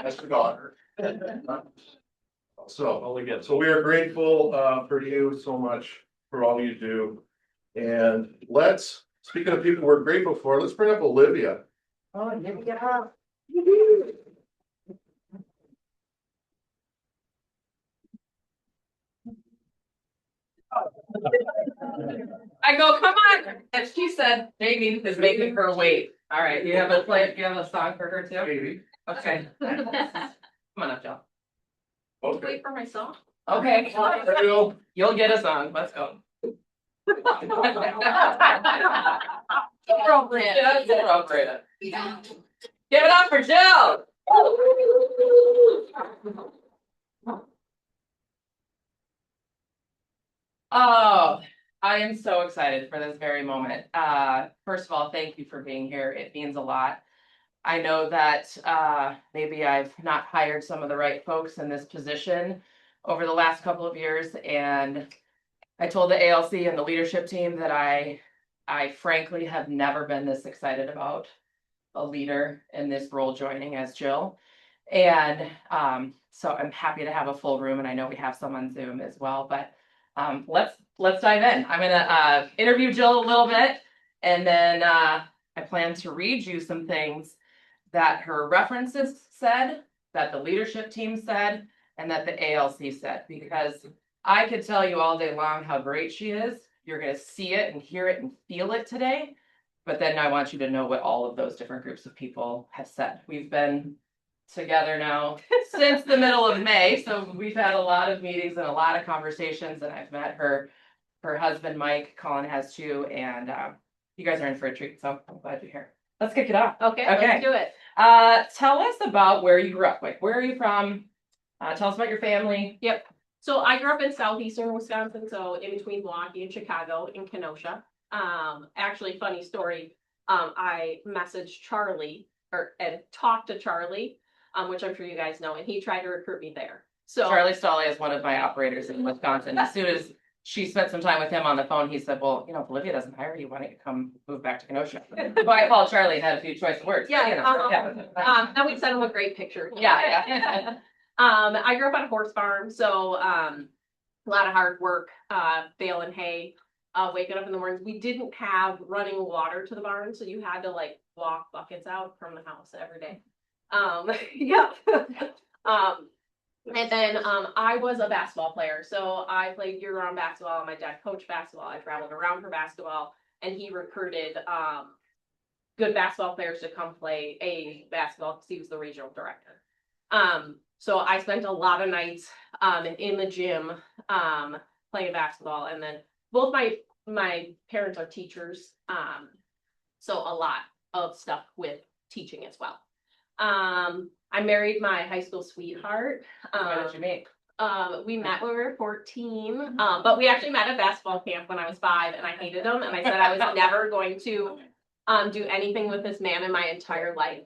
That's the daughter. So again, so we are grateful for you so much for all you do. And speaking of people we're grateful for, let's bring up Olivia. Oh, yeah. I go, come on. And she said, Jamie is making her wait. All right. You have a song for her too? Maybe. Okay. Come on up, Jill. Okay. Wait for my song. Okay. You'll get a song. Let's go. Appropriate. That's appropriate. Give it up for Jill. Oh, I am so excited for this very moment. First of all, thank you for being here. It means a lot. I know that maybe I've not hired some of the right folks in this position over the last couple of years, and I told the ALC and the leadership team that I frankly have never been this excited about a leader in this role joining as Jill. And so I'm happy to have a full room, and I know we have some on Zoom as well, but let's dive in. I'm gonna interview Jill a little bit, and then I plan to read you some things that her references said, that the leadership team said, and that the ALC said, because I could tell you all day long how great she is. You're gonna see it and hear it and feel it today, but then I want you to know what all of those different groups of people have said. We've been together now since the middle of May, so we've had a lot of meetings and a lot of conversations, and I've met her husband Mike. Colin has too, and you guys are in for a treat, so I'm glad you're here. Let's kick it off. Okay. Let's do it. Tell us about where you grew up. Like, where are you from? Tell us about your family. Yep. So I grew up in southeastern Wisconsin, so in between Milwaukee and Chicago, in Kenosha. Actually, funny story. I messaged Charlie and talked to Charlie, which I'm sure you guys know, and he tried to recruit me there. So Charlie Stolle is one of my operators in Wisconsin. As soon as she spent some time with him on the phone, he said, well, if Olivia doesn't hire you, why don't you come move back to Kenosha? So I called Charlie and had a few choice words. Yeah. Then we sent him a great picture. Yeah. I grew up on a horse farm, so a lot of hard work, baling hay, waking up in the mornings. We didn't have running water to the barn, so you had to walk buckets out from the house every day. And then I was a basketball player, so I played year-round basketball. My dad coached basketball. I traveled around for basketball, and he recruited good basketball players to come play a basketball because he was the regional director. So I spent a lot of nights in the gym playing basketball, and then both my parents are teachers, so a lot of stuff with teaching as well. I married my high school sweetheart. How did you meet? We met when we were 14, but we actually met at basketball camp when I was 5, and I hated him, and I said I was never going to do anything with this man in my entire life.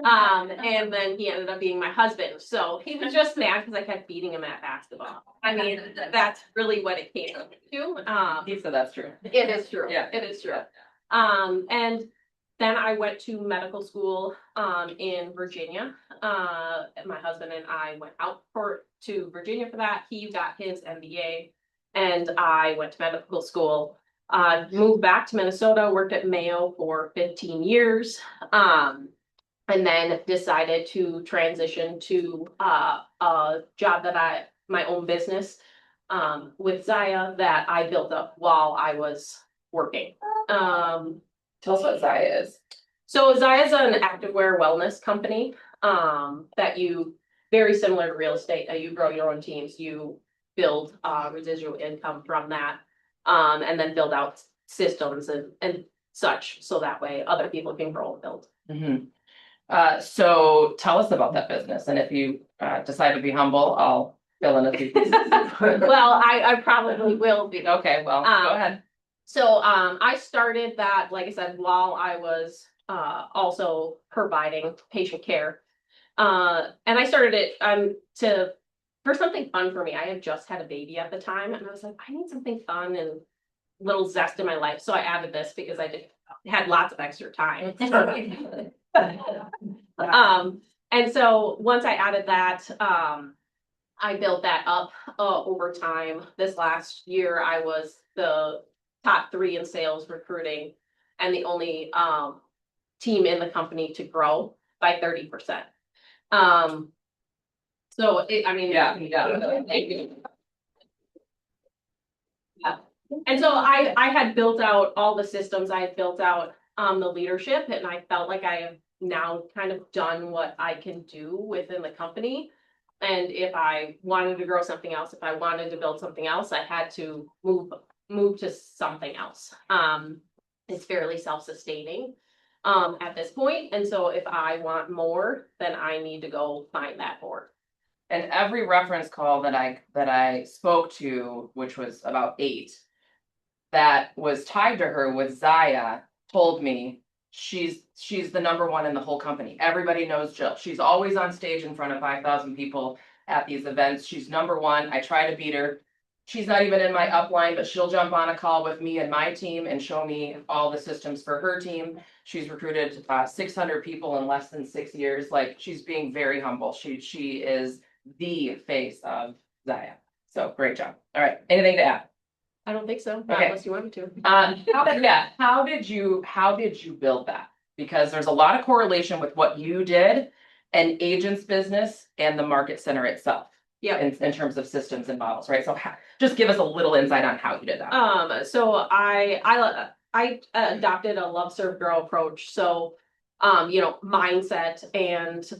And then he ended up being my husband. So he was just mad because I kept beating him at basketball. I mean, that's really what it came to. He said that's true. It is true. Yeah. It is true. And then I went to medical school in Virginia. My husband and I went out to Virginia for that. He got his MBA, and I went to medical school. Moved back to Minnesota, worked at Mayo for 15 years, and then decided to transition to a job my own business with Zaya that I built up while I was working. Tell us what Zaya is. So Zaya is an activewear wellness company that very similar to real estate. You grow your own teams, you build residual income from that, and then build out systems and such, so that way other people can grow and build. Mm-hmm. So tell us about that business, and if you decide to be humble, I'll fill in a few pieces. Well, I probably will be. Okay, well, go ahead. So I started that, like I said, while I was also providing patient care. And I started it for something fun for me. I had just had a baby at the time, and I was like, I need something fun and little zest in my life. So I added this because I had lots of extra time. And so once I added that, I built that up over time. This last year, I was the top 3 in sales recruiting and the only team in the company to grow by 30%. So I mean, Yeah. thank you. Yeah. And so I had built out all the systems, I had built out the leadership, and I felt like I have now kind of done what I can do within the company. And if I wanted to grow something else, if I wanted to build something else, I had to move to something else. It's fairly self-sustaining at this point. And so if I want more, then I need to go find that more. And every reference call that I spoke to, which was about 8, that was tied to her with Zaya, told me she's the number 1 in the whole company. Everybody knows Jill. She's always on stage in front of 5,000 people at these events. She's number 1. I try to beat her. She's not even in my upline, but she'll jump on a call with me and my team and show me all the systems for her team. She's recruited 600 people in less than 6 years. Like, she's being very humble. She is the face of Zaya. So great job. All right. Anything to add? I don't think so, not Okay. unless you want me to. How did you build that? Because there's a lot of correlation with what you did and agent's business and the market center itself. Yeah. In terms of systems and models, right? So just give us a little insight on how you did that. So I adopted a love, serve, grow approach. So, mindset and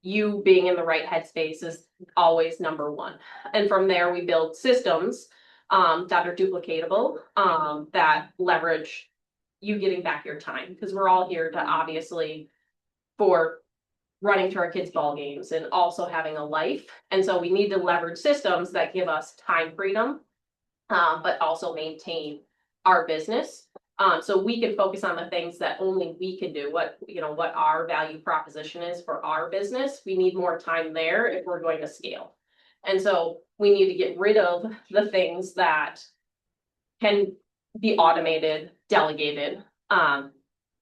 you being in the right headspace is always number 1. And from there, we build systems that are duplicatable, that leverage you getting back your time, because we're all here to obviously for running to our kids' ball games and also having a life. And so we need to leverage systems that give us time freedom, but also maintain our business. So we can focus on the things that only we can do, what our value proposition is for our business. We need more time there if we're going to scale. And so we need to get rid of the things that can be automated, delegated. And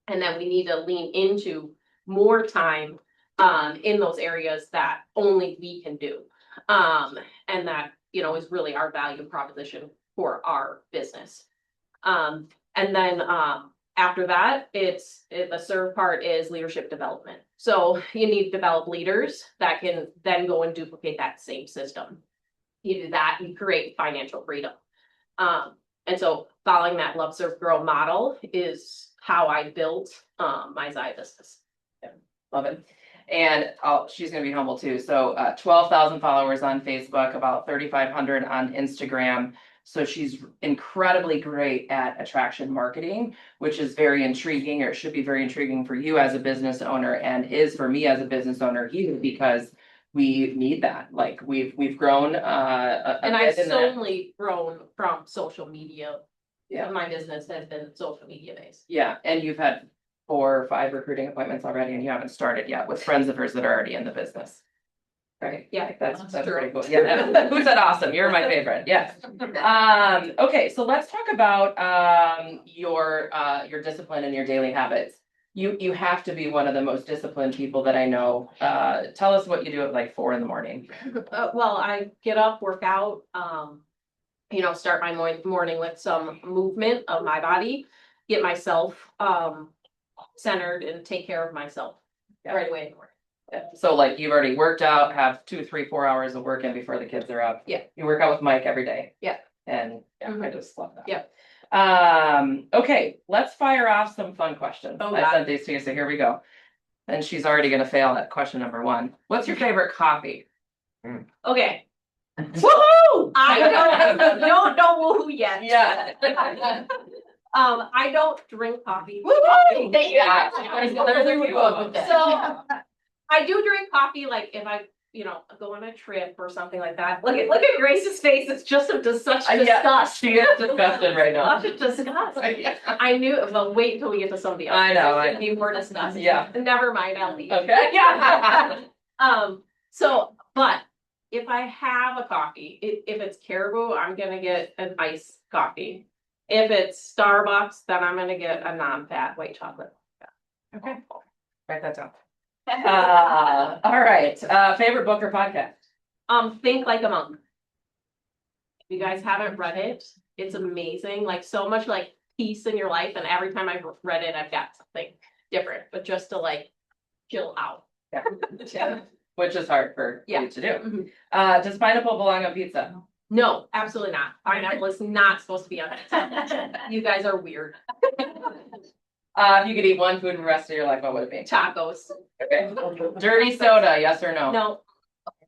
then we need to lean into more time in those areas that only we can do. And that, is really our value proposition for our business. And then after that, the serve part is leadership development. So you need to develop leaders that can then go and duplicate that same system. You do that, you create financial freedom. And so following that love, serve, grow model is how I built my Zaya business. Yeah, love it. And she's going to be humble too. So 12,000 followers on Facebook, about 3,500 on Instagram. So she's incredibly great at attraction marketing, which is very intriguing, or it should be very intriguing for you as a business owner, and is for me as a business owner here, because we need that. Like, we've grown and I've solely grown from social media. Yeah, my business has been social media based. Yeah, and you've had 4 or 5 recruiting appointments already, and you haven't started yet with friends of hers that are already in the business. Right. Yeah, that's true. pretty cool. Yeah. Who said awesome? You're my favorite. Yes. Okay, so let's talk about your discipline and your daily habits. You have to be one of the most disciplined people that I know. Tell us what you do at like 4 in the morning. Well, I get up, work out, start my morning with some movement of my body, get myself centered and take care of myself right away in the morning. Yeah. So like, you've already worked out, have 2, 3, 4 hours of work in before the kids are up. Yeah. You work out with Mike every day. Yeah. And I just love that. Yeah. Okay, let's fire off some fun questions. Oh, I sent these to you, so here we go. And she's already gonna fail at question number 1. What's your favorite coffee? Okay. Woohoo! I don't know woohoo yet. Yeah. I don't drink coffee. Woohoo! Yeah. There's a good one with that. So I do drink coffee, like if I, go on a trip or something like that. Look at Grace's face. It's just such disgust. She is disgusted right now. Such a disgust. I knew, but wait until we get to somebody else. I know. It's gonna be more disgusting. Yeah. Never mind, I'll leave. Okay. Yeah. But if I have a coffee, if it's Caribou, I'm gonna get an iced coffee. If it's Starbucks, then I'm gonna get a non-fat white chocolate. Okay. Write that down. All right, favorite book or podcast? Think Like a Monk. If you guys haven't read it, it's amazing. Like so much like peace in your life, and every time I've read it, I've got something different. But just to like chill out. Yeah. Which is hard for you to do. Mhm. Does pineapple belong on pizza? No, absolutely not. Pineapple is not supposed to be on it. You guys are weird. If you could eat one food for the rest of your life, what would it be? Tacos. Okay. Dirty soda, yes or no? No.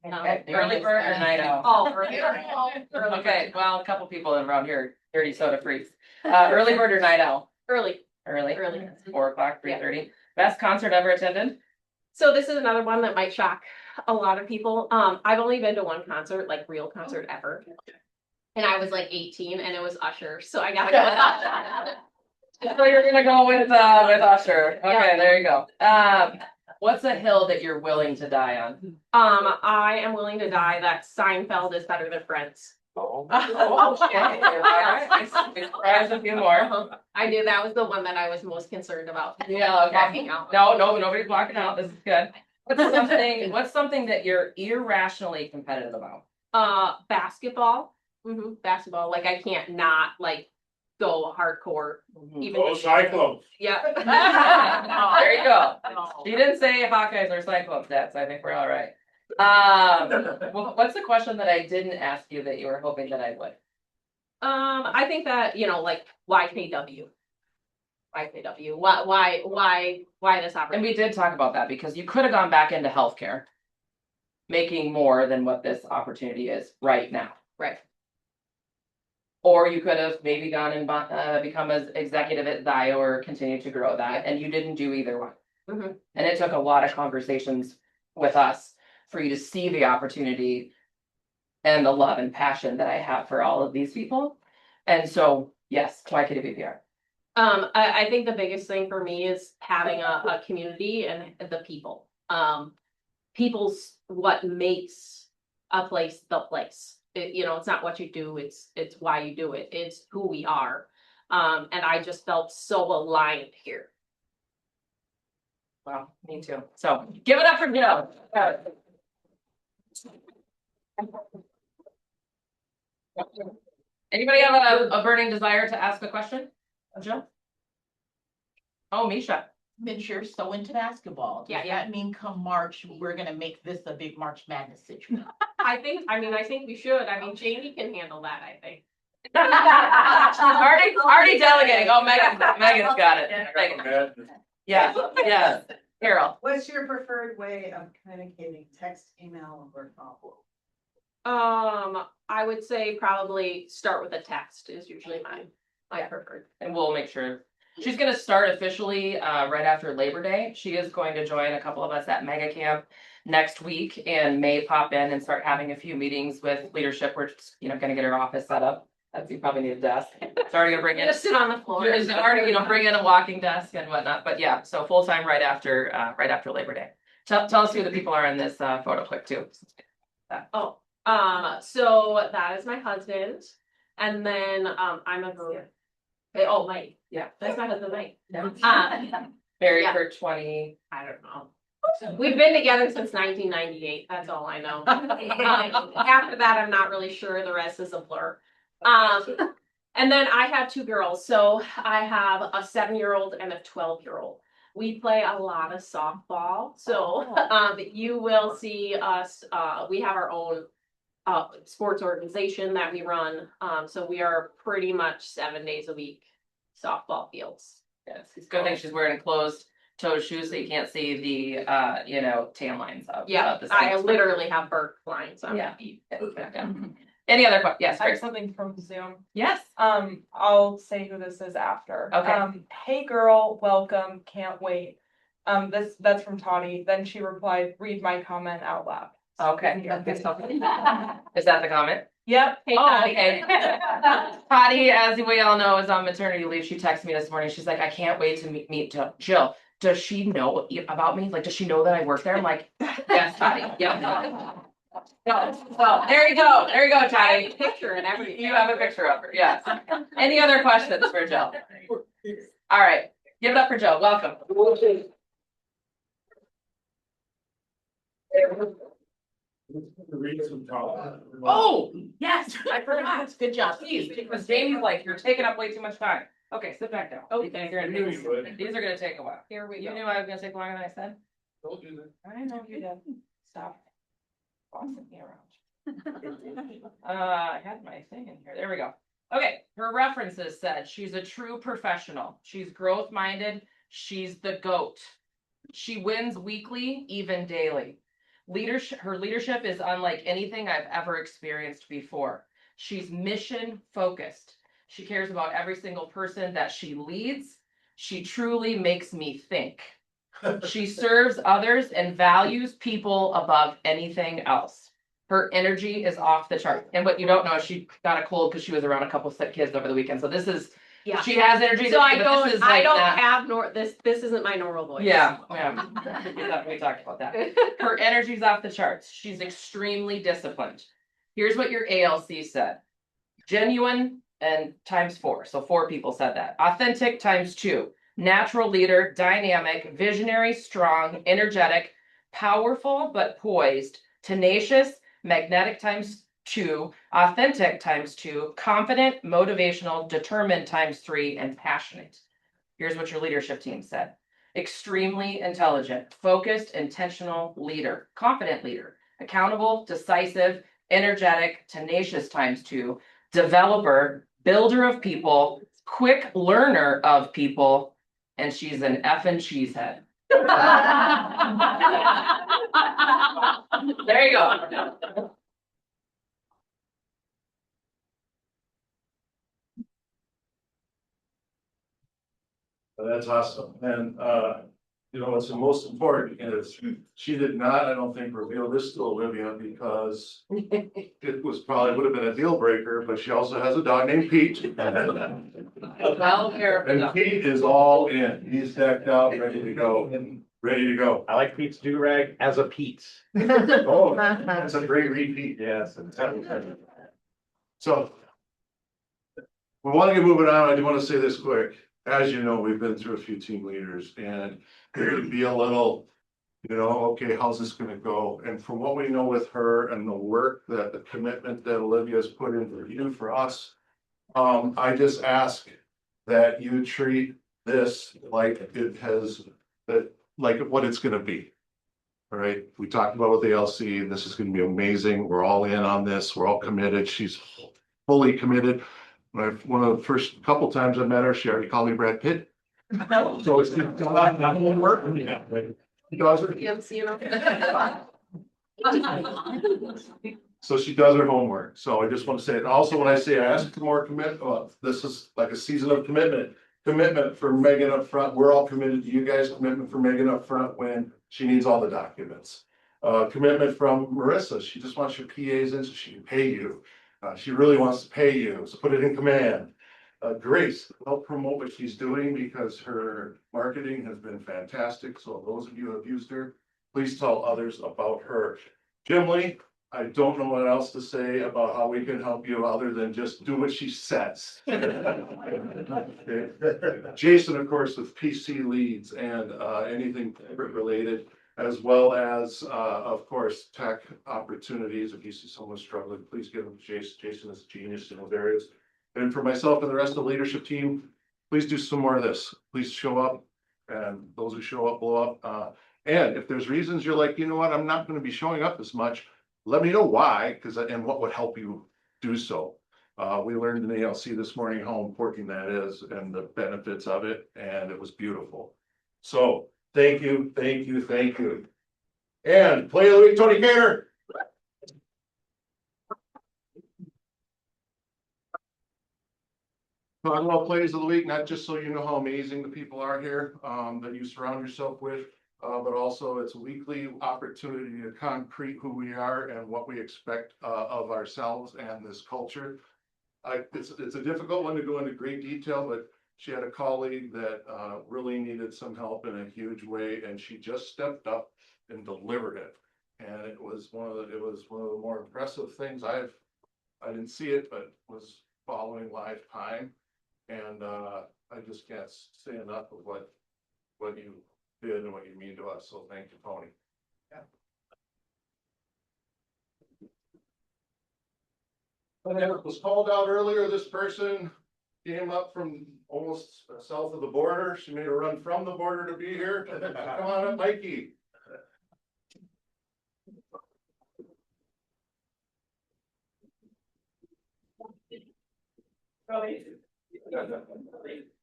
Okay. Early bird or night owl? Oh, early. Okay, well, a couple people around here, are dirty soda freaks. Early bird or night owl? Early. Early. Early. 4 o'clock, 3:30. Best concert ever attended? So this is another one that might shock a lot of people. I've only been to one concert, like real concert ever. And I was like 18 and it was Usher. So I gotta go with Usher. So you're gonna go with Usher. Okay, Yeah. there you go. What's a hill that you're willing to die on? I am willing to die that Seinfeld is better than Friends. Oh, okay. All right. I surprised a few more. I knew that was the one that I was most concerned about. Yeah, okay. Walking out. No, nobody's walking out. This is good. What's something that you're irrationally competitive about? Basketball. Basketball. Like I can't not like go hardcore. Even Go Cyclones. yeah. There you go. She didn't say Hawkeyes or Cyclones, Dad, so I think we're all right. What's the question that I didn't ask you that you were hoping that I would? I think that, like YKW. YKW. Why this And opportunity? we did talk about that because you could have gone back into healthcare, making more than what this opportunity is right now. Right. Or you could have maybe gone and become as executive at Zio or continue to grow that, and you didn't do either one. Mhm. And it took a lot of conversations with us for you to see the opportunity and the love and passion that I have for all of these people. And so, yes, why KWPR? I think the biggest thing for me is having a community and the people. People's what makes a place the place. It's not what you do, it's why you do it. It's who we are. And I just felt so aligned here. Well, me too. So give it up for Joe. Anybody have a burning desire to ask a question of Joe? Oh, Misha. Mitch, you're so into basketball. Does Yeah. that mean come March, we're gonna make this a big March Madness situation? I think we should. Jamie can handle that, I think. already delegating. Oh, Megan's got it. Megan. Yeah, yeah. Carol. What's your preferred way of communicating? Text, email, or call? I would say probably start with a text is usually my preferred. And we'll make sure. She's gonna start officially right after Labor Day. She is going to join a couple of us at Mega Camp next week and may pop in and start having a few meetings with leadership. We're just, gonna get her office set up. That's, you probably need a desk. It's already gonna bring in. Just sit on the floor. It's already, bring in a walking desk and whatnot. But yeah, so full time right after Labor Day. Tell us who the people are in this photo clip too. So that is my husband, and then I'm a girl. Oh, Mike. Yeah. That's my husband, Mike. Married Yeah. for 20. I don't know. We've been together since 1998. That's all I know. After that, I'm not really sure. The rest is a blur. And then I have 2 girls. So I have a 7-year-old and a 12-year-old. We play a lot of softball. So you will see us. We have our own sports organization that we run. So we are pretty much 7 days a week softball fields. Yes, it's a good thing she's wearing closed toe shoes so you can't see the tan lines of Yeah, the I sand. literally have bird lines on Yeah. my feet. Yeah. Any other questions? Yes, I have Grace. something from Zoom. Yes. I'll say who this is after. Okay. Hey girl, welcome, can't wait. That's from Toddy. Then she replied, read my comment out loud. Okay. Is that the comment? Yep. Hey, Oh, Patty. okay. Patty, as we all know, is on maternity leave. She texted me this morning. She's like, I can't wait to meet Jill. Does she know about me? Like, does she know that I work there? I'm like, yes, Patty. Yep. Well, there you go. There you go, I have Patty. a picture and everything. You have a picture of her. Yes. Any other questions for Jill? All right. Give it up for Jill. Welcome. Read some talk. Oh, yes, I forgot. Good job. Please, because Jamie's like, you're taking up way too much time. Okay, sit back down. Oh, These are gonna knew take- you would. these are gonna take a while. Here we You go. knew I was gonna take longer than I said? Don't do that. I know you did. Stop. Bossing me around. I had my thing in here. There we go. Okay, her references said she's a true professional. She's growth minded. She's the GOAT. She wins weekly, even daily. Her leadership is unlike anything I've ever experienced before. She's mission focused. She cares about every single person that she leads. She truly makes me think. She serves others and values people above anything else. Her energy is off the chart. And what you don't know is she got a cold because she was around a couple sick kids over the weekend. So this is, Yeah. she has energy. So I but this is don't, I like don't not- have this isn't my normal voice. Yeah. We talked about that. Her energy's off the charts. She's extremely disciplined. Here's what your ALC said. Genuine and ×4. So 4 people said that. Authentic ×2. Natural leader, dynamic, visionary, strong, energetic, powerful but poised, tenacious, magnetic ×2, authentic ×2, confident, motivational, determined ×3, and passionate. Here's what your leadership team said. Extremely intelligent, focused, intentional leader, confident leader, accountable, decisive, energetic, tenacious ×2, developer, builder of people, quick learner of people, and she's an effing cheesehead. There you go. That's awesome. And, you know, what's the most important is she did not, I don't think, reveal this to Olivia because it was probably would have been a deal breaker, but she also has a dog named Pete. Well, here. And Pete is all in. He's decked out, ready to go, ready to go. I like Pete's do-rag as a Pete. Oh, that's a great repeat. Yes. So. We want to get moving on. I do want to say this quick. As you know, we've been through a few team leaders and there could be a little, you know, okay, how's this gonna go? And from what we know with her and the work that the commitment that Olivia's put in for you, for us. I just ask that you treat this like it has, that like what it's gonna be. All right, we talked about with the LC, this is gonna be amazing. We're all in on this. We're all committed. She's fully committed. One of the first couple times I met her, she already called me Brad Pitt. So it's not homework. She does her. So she does her homework. So I just want to say, and also when I say I ask for more this is like a season of commitment. Commitment for Megan up front. We're all committed to you guys. Commitment for Megan up front when she needs all the documents. Commitment from Marissa. She just wants your PAs in so she can pay you. She really wants to pay you, so put it in command. Grace, help promote what she's doing because her marketing has been fantastic. So those of you who have used her, please tell others about her. Jim Lee, I don't know what else to say about how we can help you other than just do what she says. Jason, of course, with PC leads and anything corporate related. As well as, of course, tech opportunities. If you see someone struggling, please give them to Jason. Jason is a genius in those areas. And for myself and the rest of the leadership team, please do some more of this. Please show up. And those who show up, blow up. And if there's reasons you're like, you know what, I'm not going to be showing up as much, let me know why, and what would help you do so. We learned in the ALC this morning how important that is and the benefits of it, and it was beautiful. So, thank you, thank you, thank you. And play of the week, Tony Gator. Talk about plays of the week, not just so you know how amazing the people are here, that you surround yourself with, but also it's a weekly opportunity to concrete who we are and what we expect of ourselves and this culture. It's a difficult one to go into great detail, but she had a colleague that really needed some help in a huge way, and she just stepped up and delivered it. And it was one of the more impressive things I didn't see it, but was following live time. And I just can't say enough of what you did and what you mean to us. So thank you, Tony. it was called out earlier, this person came up from almost south of the border. She made a run from the border to be here. Come on up, Mikey.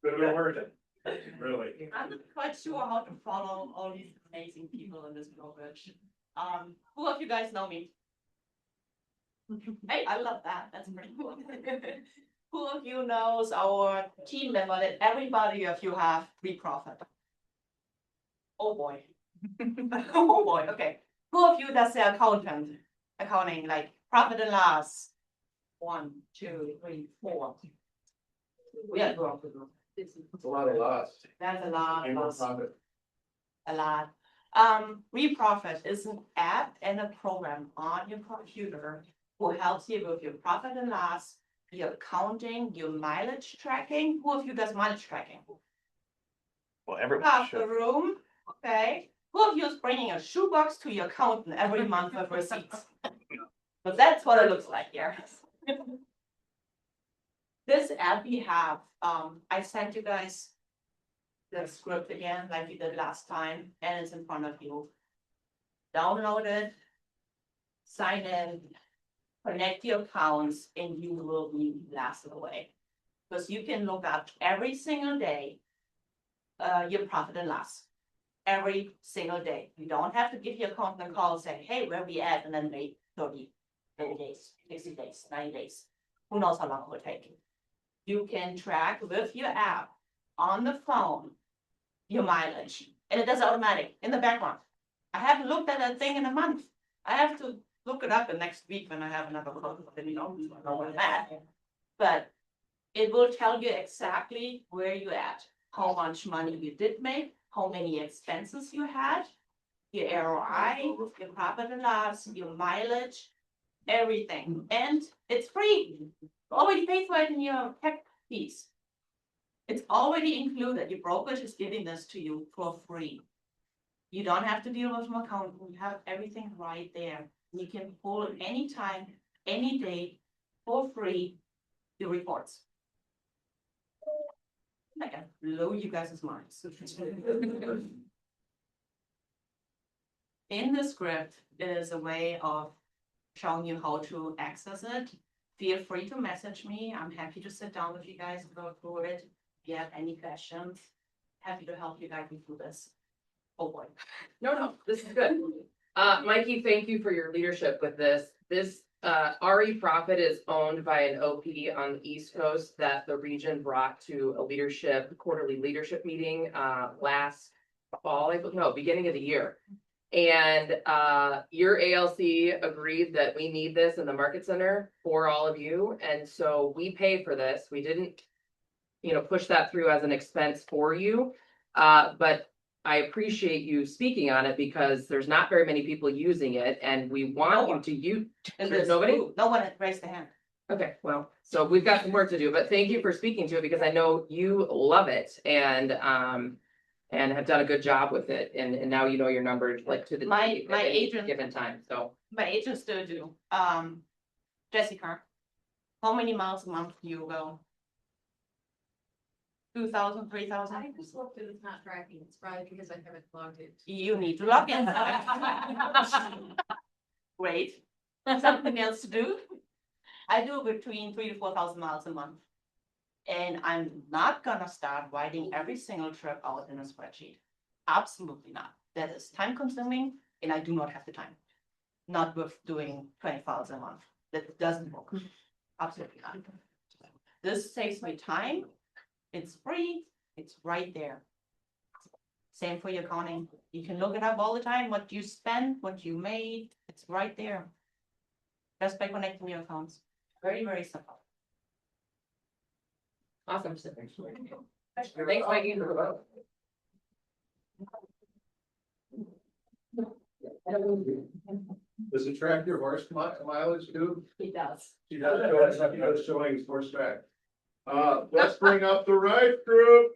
Good work. Really. I'm not quite sure how to follow all these amazing people in this brokerage. Who of you guys know me? Hey, I love that. That's pretty cool. Who of you knows our team member that everybody of you have pre-profit? Oh boy. Oh boy, okay. Who of you does the accounting, like profit and loss? 1, 2, 3, 4. Yeah, go. It's a lot of loss. That's a lot. Ain't no Loss. profit. A lot. ReProfit is an app and a program on your computer who helps you with your profit and loss, your accounting, your mileage tracking. Who of you does mileage tracking? Well, everyone Half the should. room, okay. Who of you is bringing a shoebox to your accountant every month with receipts? But that's what it looks like here. This app we have, I sent you guys the script again, like we did last time, and it's in front of you. Download it, sign in, connect your accounts, and you will be blasted away. Because you can look up every single day, your profit and loss. Every single day. You don't have to give your accountant a call and say, hey, where we at? And then wait 30 days, 60 days, 90 days. Who knows how long it will take. You can track with your app on the phone your mileage, and it does automatic in the background. I haven't looked at that thing in a month. I have to look it up the next week when I have another call, then you know where I'm at. But it will tell you exactly where you're at, how much money you did make, how many expenses you had, your ROI, your profit and loss, your mileage, everything. And it's free. You already paid for it in your tech fees. It's already included. Your brokerage is giving this to you for free. You don't have to deal with an accountant. You have everything right there. You can pull anytime, any day, for free, your reports. I can blow you guys' minds. In the script, there is a way of showing you how to access it. Feel free to message me. I'm happy to sit down with you guys and go through it. If you have any questions, happy to help you guide me through this. Oh boy. No, this is good. Mikey, thank you for your leadership with this. This RE Profit is owned by an OP on the East Coast that the region brought to a quarterly leadership meeting last fall, beginning of the year. And your ALC agreed that we need this in the market center for all of you. And so we pay for this. We didn't, push that through as an expense for you. But I appreciate you speaking on it because there's not very many people using it and we want you to use. There's nobody? No one raised their hand. Okay, well, so we've got some work to do, but thank you for speaking to it because I know you love it and have done a good job with it. And now you know your numbers like to the My T at any agent- given time, so. My agents still do. Jessica, how many miles a month do you go? 2,000, 3,000? I just looked at it's not tracking. It's probably because I haven't logged it. You need to log in. Great. Something else to do? I do between 3,000 to 4,000 miles a month. And I'm not gonna start writing every single trip out in a spreadsheet. Absolutely not. That is time consuming and I do not have the time. Not with doing 20,000 a month. That doesn't work. Absolutely not. This saves me time. It's free. It's right there. Same for your accounting. You can look it up all the time, what you spent, what you made. It's right there. Just by connecting your accounts. Very, very simple. Awesome. Thanks, Mikey. Does it track your horse mileage too? It does. She does showing horse track. Let's bring up the right group.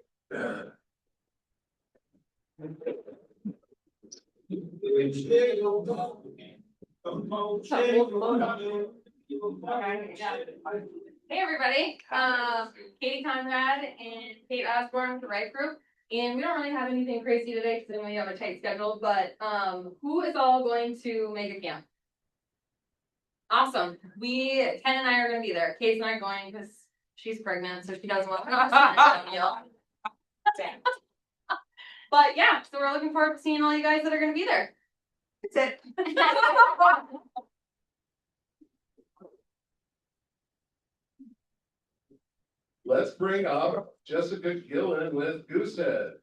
Hey, everybody, Katie Conrad and Kate Osborne with the Right Group. And we don't really have anything crazy today because we have a tight schedule, but, who is all going to make a camp? Awesome. Ken and I are gonna be there. Kate's not going because she's pregnant, so she doesn't want to. But yeah, so we're looking forward to seeing all you guys that are gonna be there. That's it. Let's bring up Jessica Gillen with Goosehead.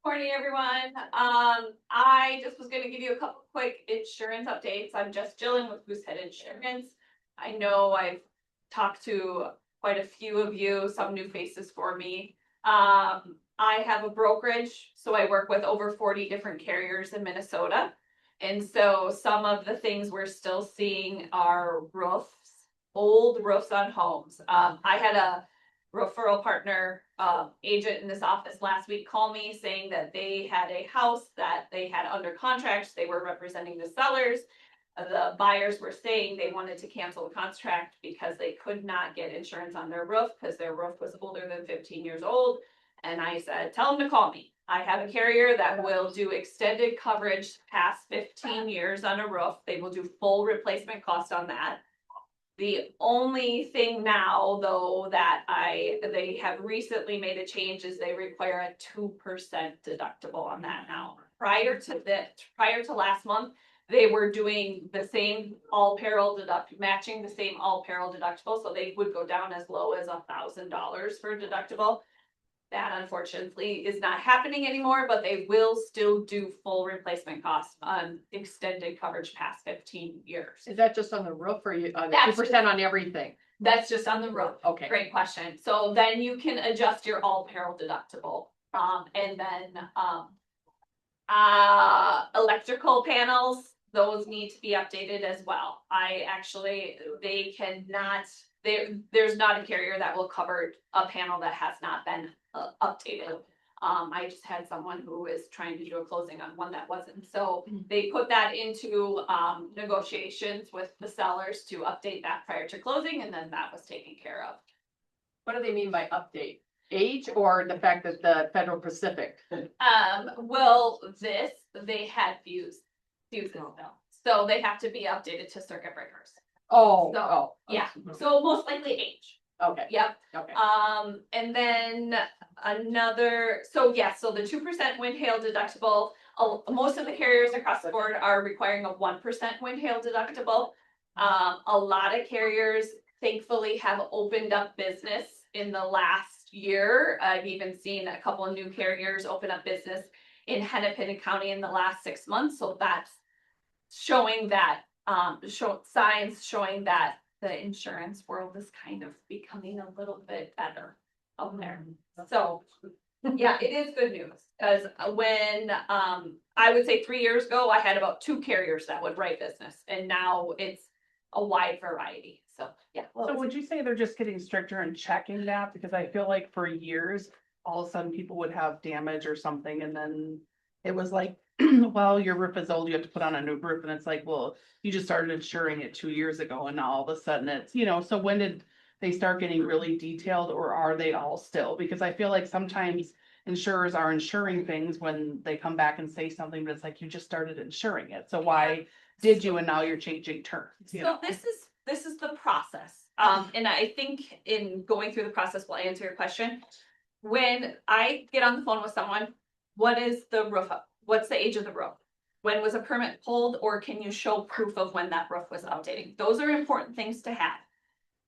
Morning, everyone. I just was gonna give you a couple quick insurance updates. I'm Jess Gillen with Goosehead Insurance. I know I've talked to quite a few of you, some new faces for me. I have a brokerage, so I work with over 40 different carriers in Minnesota. And so some of the things we're still seeing are roofs, old roofs on homes. I had a referral partner agent in this office last week call me saying that they had a house that they had under contract. They were representing the sellers. The buyers were saying they wanted to cancel the contract because they could not get insurance on their roof because their roof was older than 15 years old. And I said, tell them to call me. I have a carrier that will do extended coverage past 15 years on a roof. They will do full replacement cost on that. The only thing now, though, that they have recently made a change is they require a 2% deductible on that now. Prior to last month, they were doing the same all peril matching the same all peril deductible, so they would go down as low as $1,000 for deductible. That unfortunately is not happening anymore, but they will still do full replacement costs on extended coverage past 15 years. Is that just on the roof or you, That's 2% on everything? That's just on the roof. Okay. Great question. So then you can adjust your all peril deductible. And then, electrical panels, those need to be updated as well. There's not a carrier that will cover a panel that has not been updated. I just had someone who is trying to do a closing on one that wasn't. So they put that into negotiations with the sellers to update that prior to closing, and then that was taken care of. What do they mean by update? Age or the fact that the Federal Pacific? They had fuses still. So they have to be updated to circuit breakers. Yeah, so most likely age. Okay. Yep. Okay. And then so the 2% wind hail deductible, most of the carriers across the board are requiring a 1% wind hail deductible. A lot of carriers thankfully have opened up business in the last year. I've even seen a couple of new carriers open up business in Hennepin County in the last 6 months. So that's showing that, signs showing that the insurance world is kind of becoming a little bit better out there. So yeah, it is good news, because when I would say 3 years ago, I had about 2 carriers that would write business, and now it's a wide variety. So yeah. So would you say they're just getting stricter in checking that? Because I feel like for years, all of a sudden people would have damage or something, and then it was like, well, your roof is old, you have to put on a new roof, and it's like, well, you just started insuring it 2 years ago, and now all of a sudden it's, so when did they start getting really detailed, or are they all still? Because I feel like sometimes insurers are insuring things when they come back and say something, but it's like, you just started insuring it, so why did you, and now you're changing terms? So this is the process. And I think in going through the process will answer your question. When I get on the phone with someone, what is the roof up? What's the age of the roof? When was a permit pulled, or can you show proof of when that roof was updating? Those are important things to have.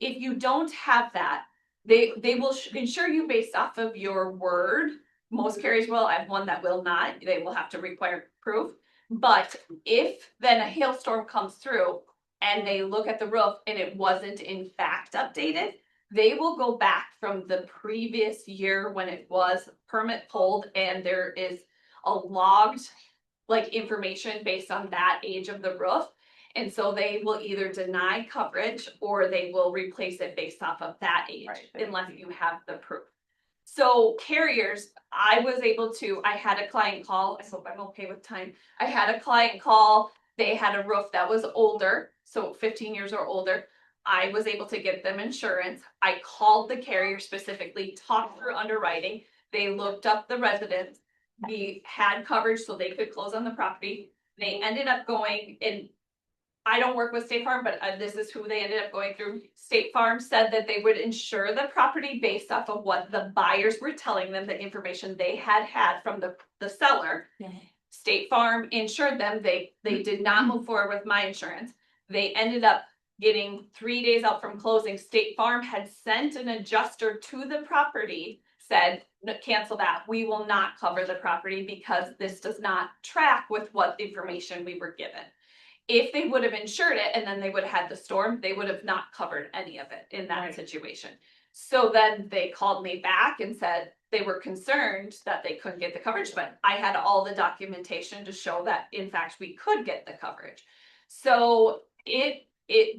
If you don't have that, they will insure you based off of your word. Most carriers will. I have one that will not. They will have to require proof. But if then a hailstorm comes through and they look at the roof and it wasn't in fact updated, they will go back from the previous year when it was permit pulled, and there is a logged information based on that age of the roof. And so they will either deny coverage or they will replace it based off of that age, unless you have the proof. So carriers, I was able to, I had a client call, I hope I'm okay with time. I had a client call, they had a roof that was older, so 15 years or older. I was able to get them insurance. I called the carrier specifically, talked through underwriting. They looked up the residents. We had coverage so they could close on the property. They ended up going and I don't work with State Farm, but this is who they ended up going through. State Farm said that they would insure the property based off of what the buyers were telling them, the information they had from the seller. Yeah. State Farm insured them. They did not move forward with my insurance. They ended up getting 3 days out from closing. State Farm had sent an adjuster to the property, said, "No, cancel that. We will not cover the property because this does not track with what information we were given." If they would have insured it and then they would have had the storm, they would have not covered any of it in that Right. situation. So then they called me back and said they were concerned that they couldn't get the coverage, but I had all the documentation to show that in fact we could get the coverage. So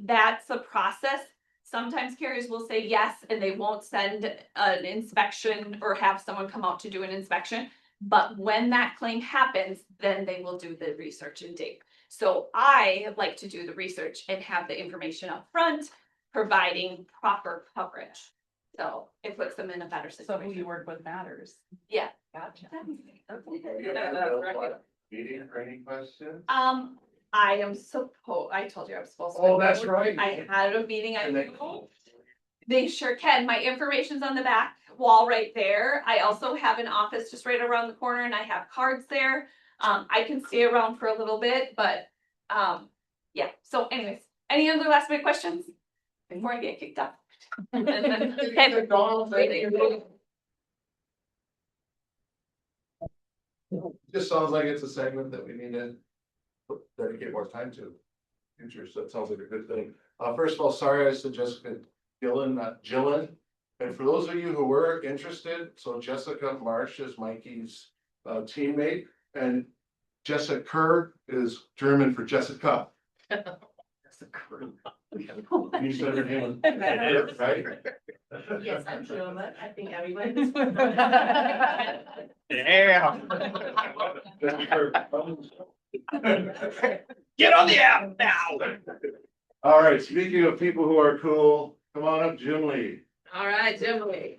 that's a process. Sometimes carriers will say yes and they won't send an inspection or have someone come out to do an inspection. But when that claim happens, then they will do the research and dig. So I like to do the research and have the information up front, providing proper coverage. So it puts them in a better So situation. who you work with matters. Yeah. Gotcha. Meeting for any questions? I am I told you I was supposed to. Oh, that's right. I had a meeting. And they- They sure can. My information's on the back wall right there. I also have an office just right around the corner and I have cards there. I can stay around for a little bit, but, yeah. So anyways, any other last minute questions before I get kicked off? Just sounds like it's a segment that we need to dedicate more time to. Future, so it sounds like a good thing. First of all, sorry I said Jessica Gillen, not Gillen. And for those of you who were interested, so Jessica Marsh is Mikey's teammate, and Jessica Kerr is German for Jessica. You said her name, right? Yes, I'm sure, but I think everyone. Yeah. Get on the app now. All right, speaking of people who are cool, come on up, Jim Lee. All right, Jim Lee.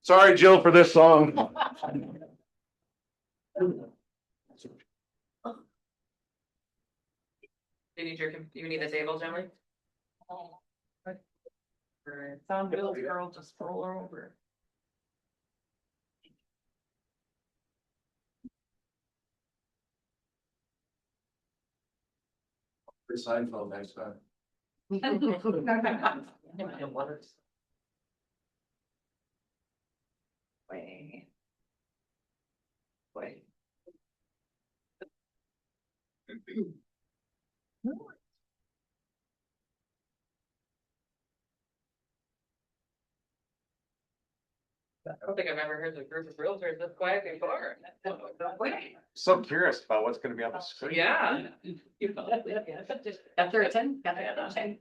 Sorry, Jill, for this song. You need a table, Jim Lee? Sound Bill's girl, just roll her over. For Seinfeld next time. Wait. Wait. I don't think I've ever heard the group of realtors this quiet before. So curious about what's gonna be on the screen. Yeah. After a 10, got a 10.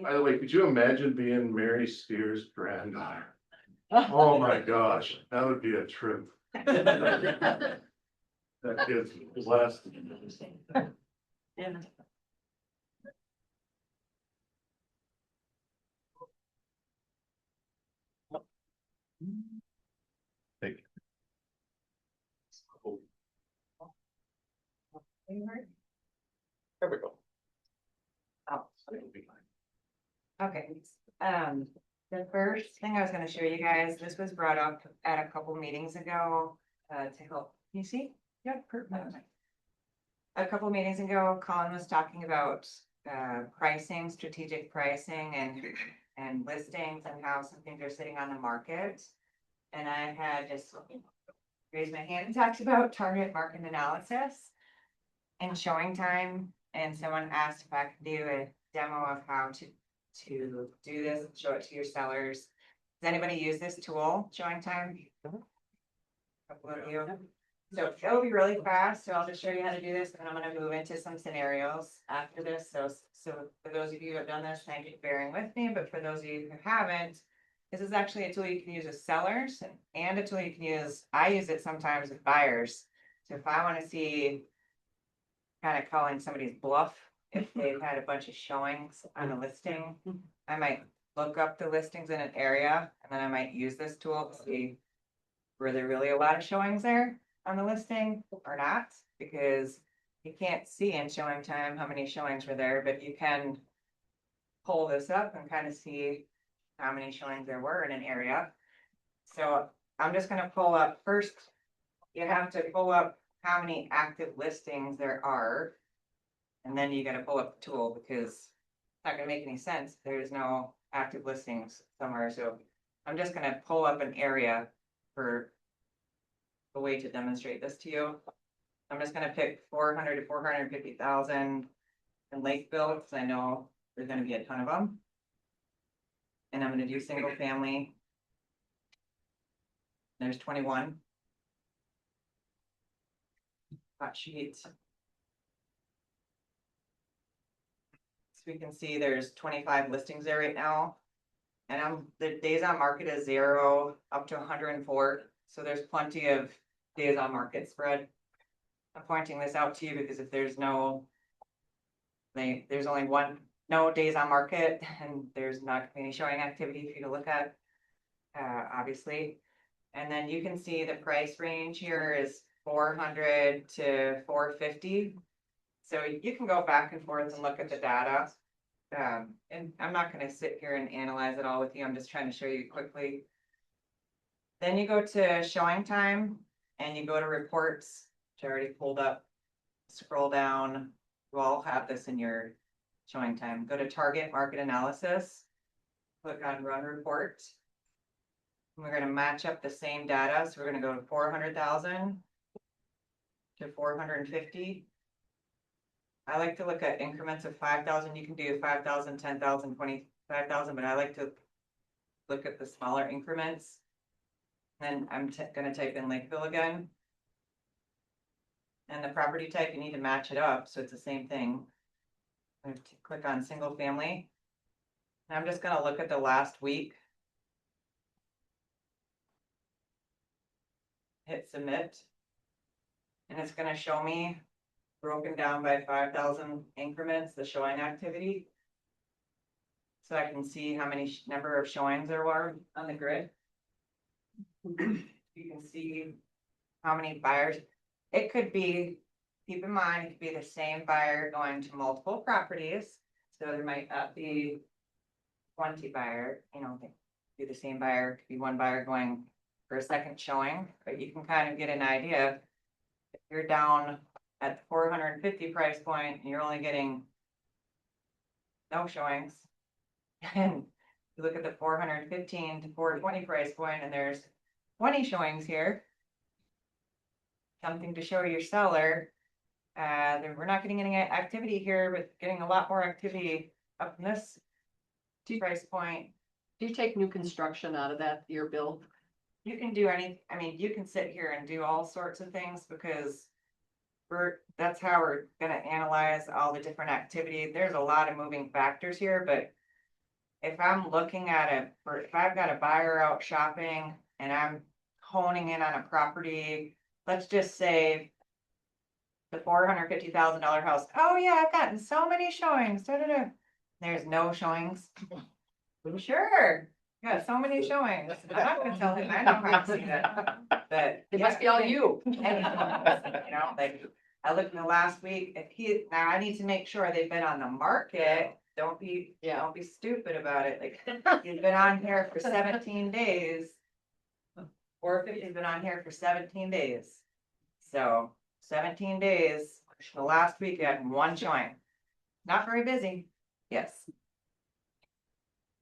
By the way, could you imagine being Mary Steers' granddaughter? Oh my gosh, that would be a trip. That kid's blessed. Yeah. Thank you. There we go. Okay, the first thing I was gonna show you guys, this was brought up at a couple meetings ago, to help, you see? Yeah, perfect. A couple meetings ago, Colin was talking about, pricing, strategic pricing and listings and how some things are sitting on the market. And I had just raised my hand and talked about target market analysis and showing time. And someone asked if I could do a demo of how to do this, and show it to your sellers. Does anybody use this tool, showing time? Couple of you. So it'll be really fast, so I'll just show you how to do this, and then I'm gonna move into some scenarios after this, so for those of you who have done this, thank you for bearing with me, but for those of you who haven't. This is actually a tool you can use with sellers and a tool you can use, I use it sometimes with buyers. So if I wanna see kind of calling somebody's bluff, if they've had a bunch of showings on a listing, I might look up the listings in an area, and then I might use this tool to see were there really a lot of showings there on the listing or not, because you can't see in showing time how many showings were there, but you can pull this up and kind of see how many showings there were in an area. So I'm just gonna pull up first, you have to pull up how many active listings there are. And then you gotta pull up the tool, because it's not gonna make any sense if there's no active listings somewhere, so I'm just gonna pull up an area for a way to demonstrate this to you. I'm just gonna pick 400 to 450,000 in Lakeville, because I know there's gonna be a ton of them. And I'm gonna do single family. There's 21. Hot sheets. So we can see there's 25 listings there right now. And the days on market is 0 up to 104. So there's plenty of days on market spread. I'm pointing this out to you because if there's there's only no days on market, and there's not gonna be any showing activity for you to look at, obviously. And then you can see the price range here is 400 to 450. So you can go back and forth and look at the data. And I'm not gonna sit here and analyze it all with you, I'm just trying to show you quickly. Then you go to showing time and you go to reports, which I already pulled up. Scroll down, you all have this in your showing time. Go to target market analysis, click on run report. And we're gonna match up the same data, so we're gonna go to 400,000 to 450. I like to look at increments of 5,000. You can do 5,000, 10,000, 25,000, but I like to look at the smaller increments. And I'm gonna type in Lakeville again. And the property type, you need to match it up, so it's the same thing. I'm gonna click on single family. And I'm just gonna look at the last week. Hit submit. And it's gonna show me broken down by 5,000 increments, the showing activity. So I can see how many number of showings there were on the grid. You can see how many buyers. It could be, keep in mind, it could be the same buyer going to multiple properties. So there might not be 20 buyer, be the same buyer, it could be one buyer going for a second showing, but you can kind of get an idea. If you're down at the 450 price point and you're only getting no showings, and you look at the 415 to 420 price point and there's 20 showings here, something to show your seller. We're not getting any activity here, but getting a lot more activity up in this price point. Do you take new construction out of that, your bill? You can do you can sit here and do all sorts of things, because that's how we're gonna analyze all the different activity. There's a lot of moving factors here, but if I'm looking at if I've got a buyer out shopping and I'm honing in on a property, let's just say the $450,000 house. Oh yeah, I've gotten so many showings. There's no showings. Sure. Yeah, so many showings. I'm not gonna tell him, I know how to see that. But It must be all you. Like I looked in the last week, now I need to make sure they've been on the market. Don't be stupid about it. Like he's been on here for 17 days. 450's been on here for 17 days. So 17 days, the last week I had one showing. Not very busy. Yes.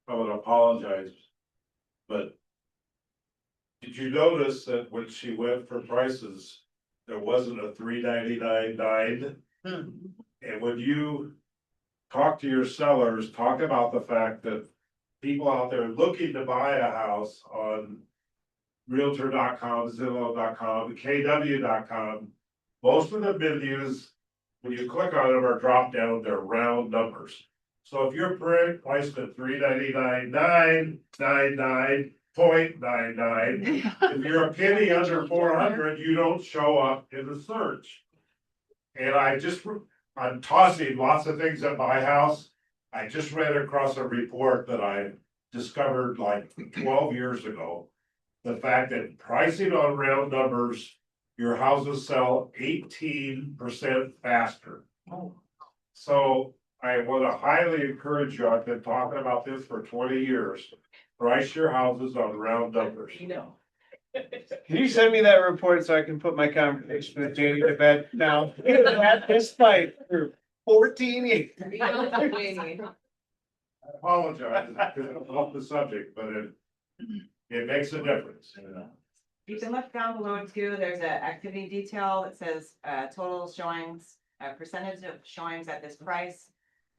I would apologize, but did you notice that when she went for prices, there wasn't a $399.9? And when you talk to your sellers, talk about the fact that people out there looking to buy a house on Realtor.com, Zillow.com, KW.com. Most of the menus, when you click on them or drop down, they're round numbers. So if you're priced at $399,999.99, if you're a penny under 400, you don't show up in the search. And I'm tossing lots of things at my house. I just ran across a report that I discovered like 12 years ago. The fact that pricing on round numbers, your houses sell 18% faster. So I want to highly encourage you, I've been talking about this for 20 years. Price your houses on round numbers. Can you send me that report so I can put my conversation with Jamie to bed now? At this fight for 14 years. I apologize because I'm off the subject, but it makes a difference. You can look down below too, there's an activity detail that says, total showings, percentage of showings at this price,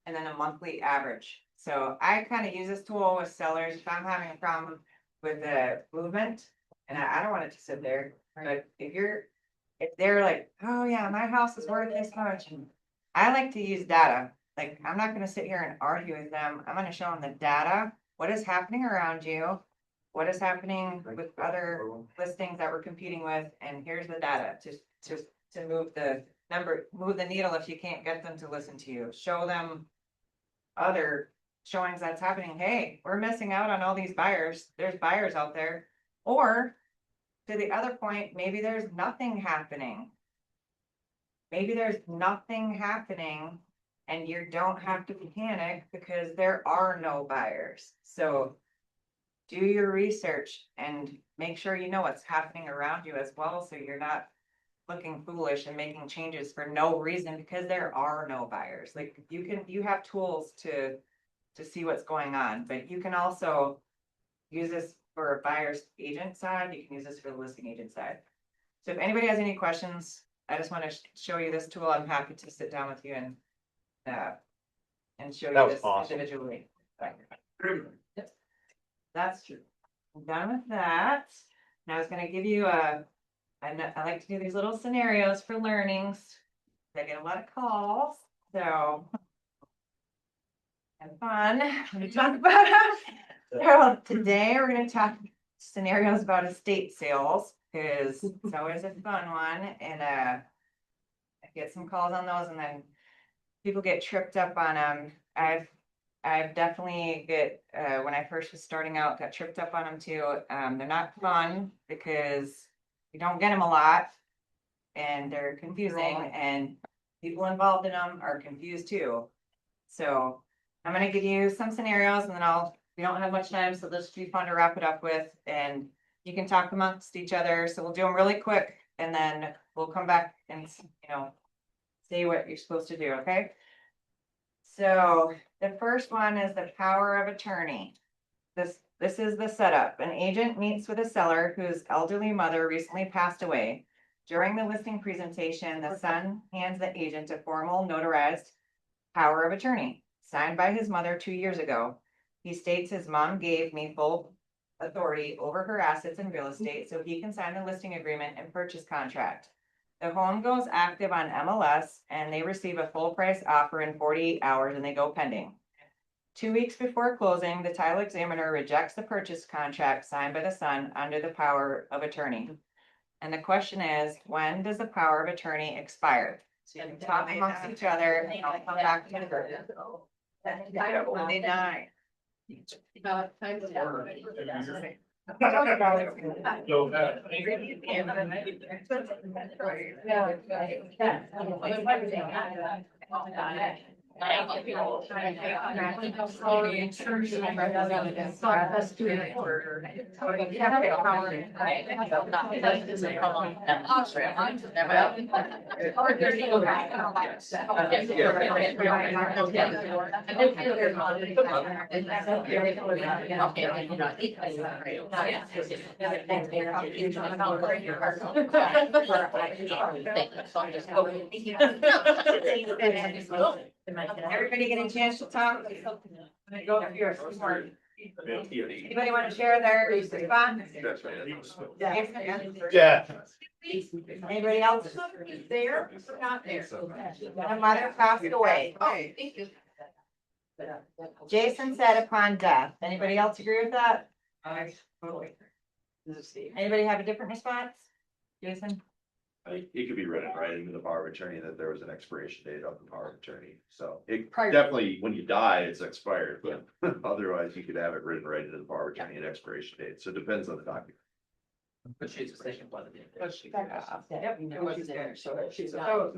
and then a monthly average. So I kind of use this tool with sellers if I'm having a problem with the movement, and I don't want it to sit there, but if they're like, oh yeah, my house is worth this much, and I like to use data. Like, I'm not gonna sit here and argue with them, I'm gonna show them the data, what is happening around you, what is happening with other listings that we're competing with, and here's the data to move the needle if you can't get them to listen to you. Show them other showings that's happening. Hey, we're missing out on all these buyers. There's buyers out there. Or to the other point, maybe there's nothing happening. Maybe there's nothing happening and you don't have to panic because there are no buyers. So do your research and make sure you know what's happening around you as well, so you're not looking foolish and making changes for no reason because there are no buyers. Like, you have tools to see what's going on, but you can also use this for a buyer's agent side. You can use this for the listing agent side. So if anybody has any questions, I just want to show you this tool. I'm happy to sit down with you and show you this individually. Yep. That's true. I'm done with that. Now I was gonna give you I like to do these little scenarios for learnings. I get a lot of calls, so have fun. I'm gonna talk about them. So today we're gonna talk scenarios about estate sales, because it's always a fun one, and I get some calls on those, and then people get tripped up on them. I've definitely when I first was starting out, got tripped up on them too. They're not fun because you don't get them a lot and they're confusing, and people involved in them are confused too. So I'm going to give you some scenarios, and then we don't have much time, so this should be fun to wrap it up with, and you can talk amongst each other. So we'll do them really quick, and then we'll come back and, say what you're supposed to do. Okay. So the first one is the power of attorney. This is the setup. An agent meets with a seller whose elderly mother recently passed away. During the listing presentation, the son hands the agent a formal notarized power of attorney signed by his mother 2 years ago. He states his mom gave me full authority over her assets and real estate, so he can sign the listing agreement and purchase contract. The home goes active on MLS and they receive a full price offer in 48 hours and they go pending. 2 weeks before closing, the title examiner rejects the purchase contract signed by the son under the power of attorney. And the question is, when does the power of attorney expire? So you can talk amongst each other and I'll come back to the when they die. Time to Everybody get a chance to talk? Go up here. Anybody want to share their response? That's right. Yeah. Anybody else there? Not there. My mother passed away. Oh, thank you. Jason said upon death. Anybody else agree with that? Anybody have a different response? Jason? I think it could be written right into the power of attorney that there was an expiration date of the power of attorney. So it Prior- definitely, when you die, it's expired, but otherwise you could have it written right into the power of attorney and expiration date. So it depends on the document. But she's a second one. Yep. It wasn't there, so she's not. So-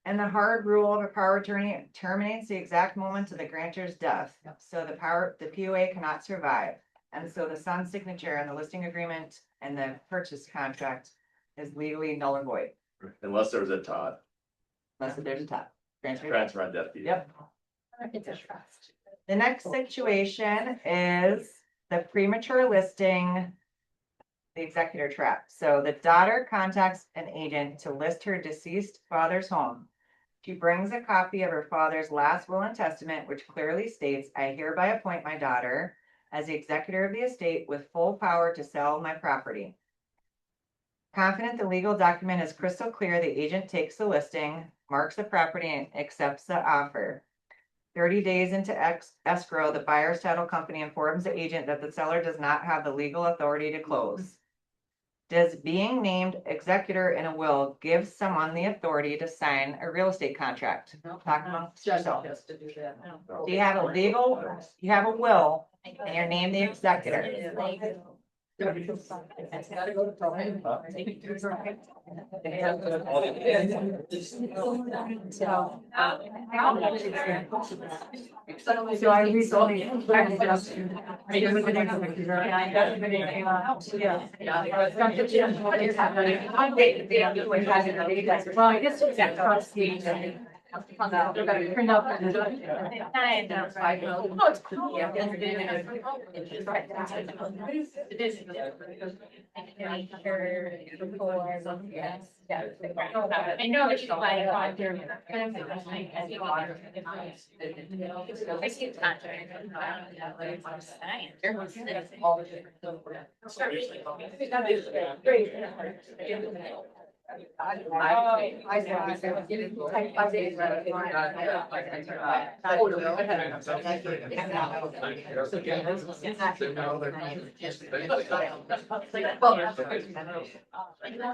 And the hard rule of a power of attorney terminates the exact moment of the grantor's death. So the POA cannot survive. And so the son's signature and the listing agreement and the purchase contract is legally null and void, Unless there was a Todd, unless there's a top. transfer on death deed. Yep. It's a trust. The next situation is the premature listing, the executor trap. So the daughter contacts an agent to list her deceased father's home. She brings a copy of her father's last will and testament, which clearly states, I hereby appoint my daughter as the executor of the estate with full power to sell my property. Confident the legal document is crystal clear, the agent takes the listing, marks the property, and accepts the offer. 30 days into escrow, the buyer's title company informs the agent that the seller does not have the legal authority to close. Does being named executor in a will give someone the authority to sign a real estate contract? Talk amongst yourself. Do you have a legal, you have a will, and you're named the executor? So I recently. Well, I guess it's that trustee. Print out. Oh, it's cool. I know it's like. I see it's not.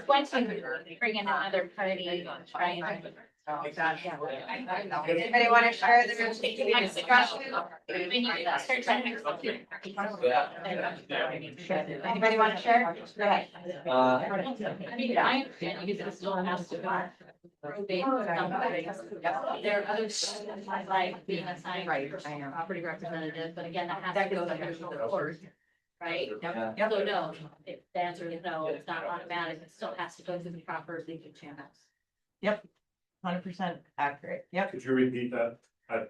Once you bring in another party, try and. Anybody want to share the discussion? Anybody want to share? Go ahead. I mean, I understand because it still has to go. Probate. There are other things like being assigned property representative, but again, that has to go through the court. Right? So no, if the answer is no, it's not automatic, it still has to go through the proper legal channels. 100% accurate. Yep. Could you repeat that? I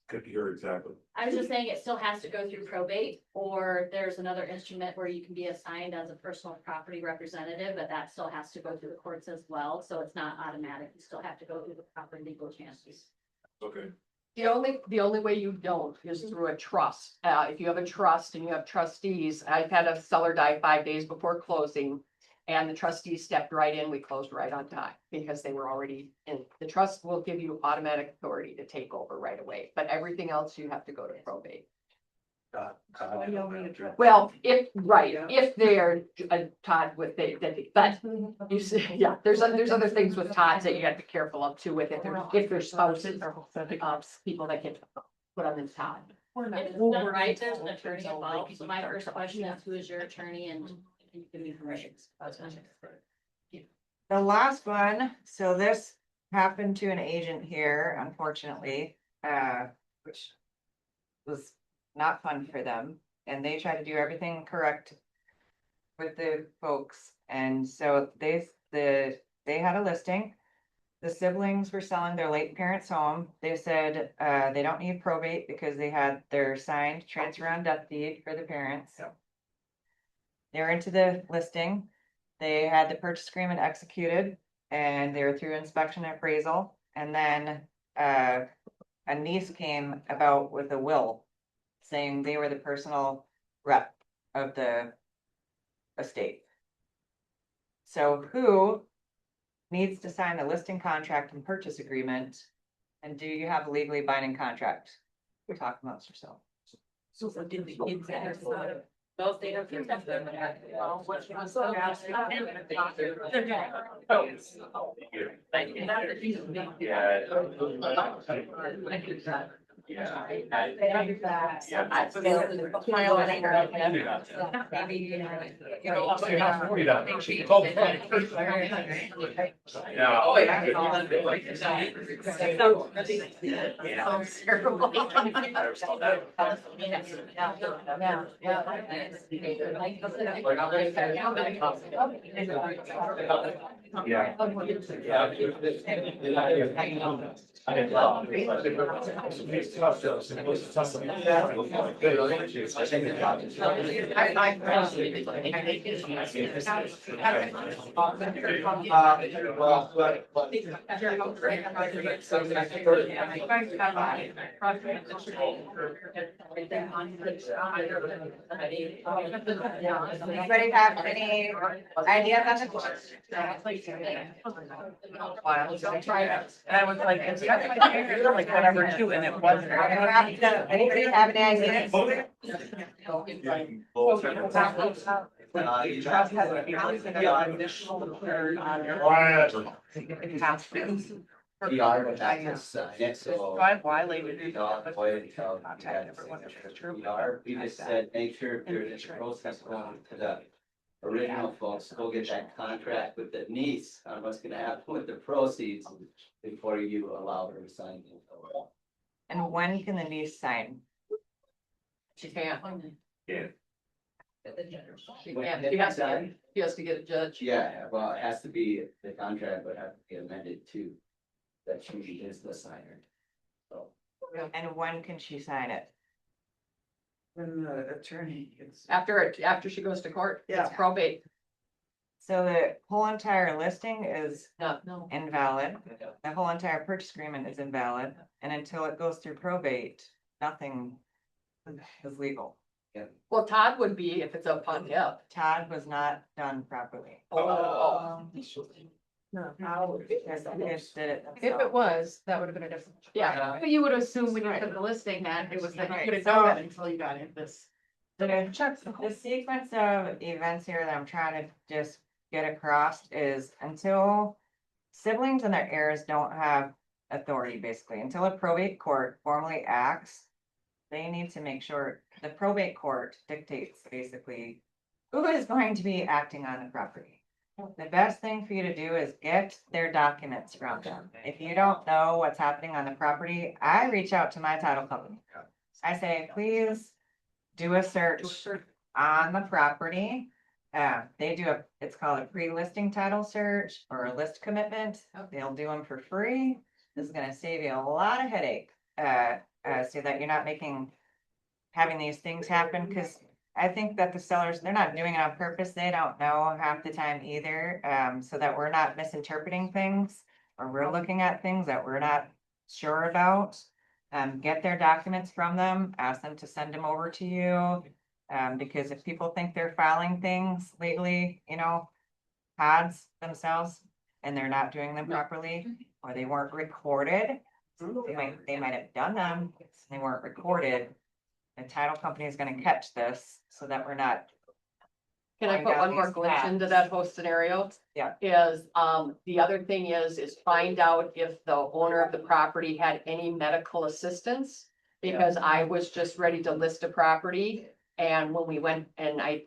could hear exactly. I was just saying it still has to go through probate, or there's another instrument where you can be assigned as a personal property representative, but that still has to go through the courts as well, so it's not automatic, you still have to go through the proper legal channels. Okay. The only way you don't is through a trust. If you have a trust and you have trustees, I've had a seller die 5 days before closing. And the trustees stepped right in, we closed right on time because they were already in. The trust will give you automatic authority to take over right away, but everything else you have to go to probate. Well, if they're Todd with but you see, yeah, there's other things with Todds that you gotta be careful of too with if there's spouses or people that get put on this Todd. If it's done right, there's an attorney involved, so my first question is, who is your attorney and can you give me permissions? The last one, so this happened to an agent here, unfortunately, which was not fun for them. And they tried to do everything correct with the folks. And so they had a listing. The siblings were selling their late parents' home. They said they don't need probate because they had their signed transfer on death deed for the parents. They were into the listing. They had the purchase agreement executed and they were through inspection and appraisal. And then a niece came about with a will saying they were the personal rep of the estate. So who needs to sign the listing contract and purchase agreement? And do you have a legally binding contract? Talk amongst yourself. So did the kids have Those data kids have them. Anybody have any ideas on this? And I was like, it's kind of like whatever too, and it wasn't. Anybody have any ideas? Trust has to be initial third on your. It has to. So I violated it. Contact everyone if it's true. We just said, make sure if there's a process going to the original folks, go get that contract with the niece on what's gonna happen with the proceeds before you allow her to sign it. And when can the niece sign? She can't. Yeah. She can't. She has to get a judge. Yeah, well, it has to be, the contract would have to be amended too, that she is the signer. So, And when can she sign it? When the attorney gets. After she goes to court, it's Yeah. probate. So the whole entire listing is No. invalid. The whole entire purchase agreement is invalid. And until it goes through probate, nothing is legal. Well, Todd would be if it's up on him. Todd was not done properly. No. Because the kids did it If it themselves. was, that would have been a different. Yeah. But you would assume when you put the listing that it was that you Right. couldn't know that until you got in this. The sequence of events here that I'm trying to just get across is until siblings and their heirs don't have authority, basically, until a probate court formally acts, they need to make sure the probate court dictates basically who is going to be acting on the property. The best thing for you to do is get their documents from them. If you don't know what's happening on the property, I reach out to my title company. I say, please do a search on the property. They do it's called a pre-listing title search or a list commitment. They'll do them for free. This is gonna save you a lot of headache, so that you're not having these things happen, because I think that the sellers, they're not doing it on purpose. They don't know half the time either, so that we're not misinterpreting things or we're looking at things that we're not sure about. Get their documents from them, ask them to send them over to you. Because if people think they're filing things legally, pods themselves, and they're not doing them properly, or they weren't recorded. They might have done them, they weren't recorded. The title company is gonna catch this so that we're not. Can I put one more glitch into that whole scenario? Yeah. Is, the other thing is find out if the owner of the property had any medical assistance. Because I was just ready to list a property, and when we went, and I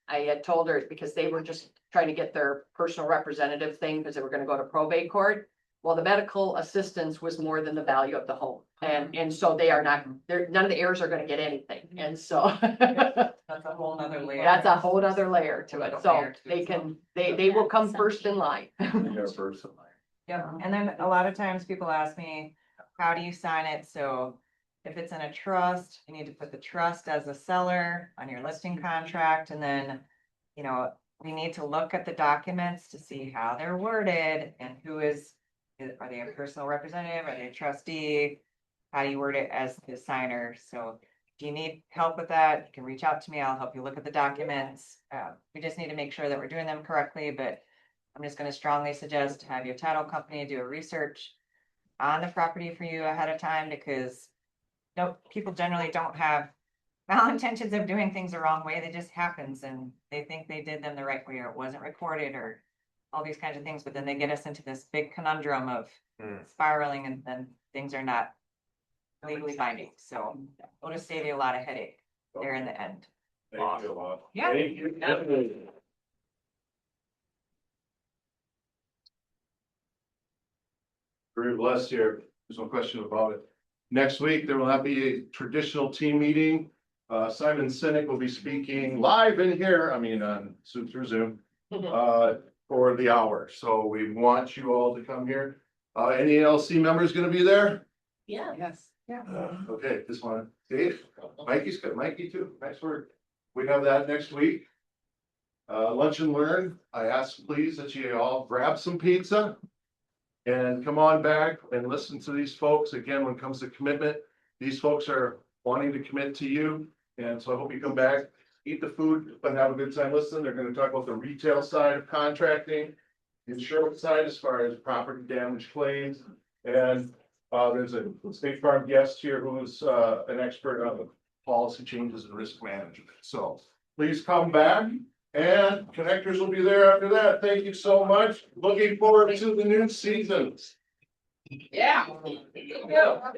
had told her, because they were just trying to get their personal representative thing, because they were gonna go to probate court. Well, the medical assistance was more than the value of the home, and so none of the heirs are gonna get anything, and so. That's a whole nother layer. That's a whole other layer to it, so they will come first in line. Yeah, and then a lot of times people ask me, how do you sign it? So if it's in a trust, you need to put the trust as a seller on your listing contract, and then, we need to look at the documents to see how they're worded and are they a personal representative? Are they a trustee? How do you word it as the signer? So If you need help with that, you can reach out to me. I'll help you look at the documents. We just need to make sure that we're doing them correctly, but I'm just gonna strongly suggest have your title company do a research on the property for you ahead of time, because no, people generally don't have malintentions of doing things the wrong way. They just happens and they think they did them the right way, or it wasn't recorded, or all these kinds of things, but then they get us into this big conundrum of spiraling, and then things are not legally binding. So it'll just save you a lot of headache there in the end. Thank you a lot. Yeah. Thank you. Very blessed here. There's no question about it. Next week, there will not be a traditional team meeting. Simon Sinek will be speaking live in here, on through Zoom, for the hour. So we want you all to come here. Any LC members gonna be there? Yeah. Yes. Yeah. Okay, this one, Dave, Mikey's got Mikey too. Nice work. We have that next week. Lunch and learn. I ask please that you all grab some pizza. And come on back and listen to these folks. Again, when it comes to commitment, these folks are wanting to commit to you. And so I hope you come back, eat the food, but have a good time listening. They're gonna talk about the retail side of contracting, the insurance side as far as property damage claims. And there's a State Farm guest here who's an expert on the policy changes and risk management. So please come back. And connectors will be there after that. Thank you so much. Looking forward to the new season. Yeah. Yeah.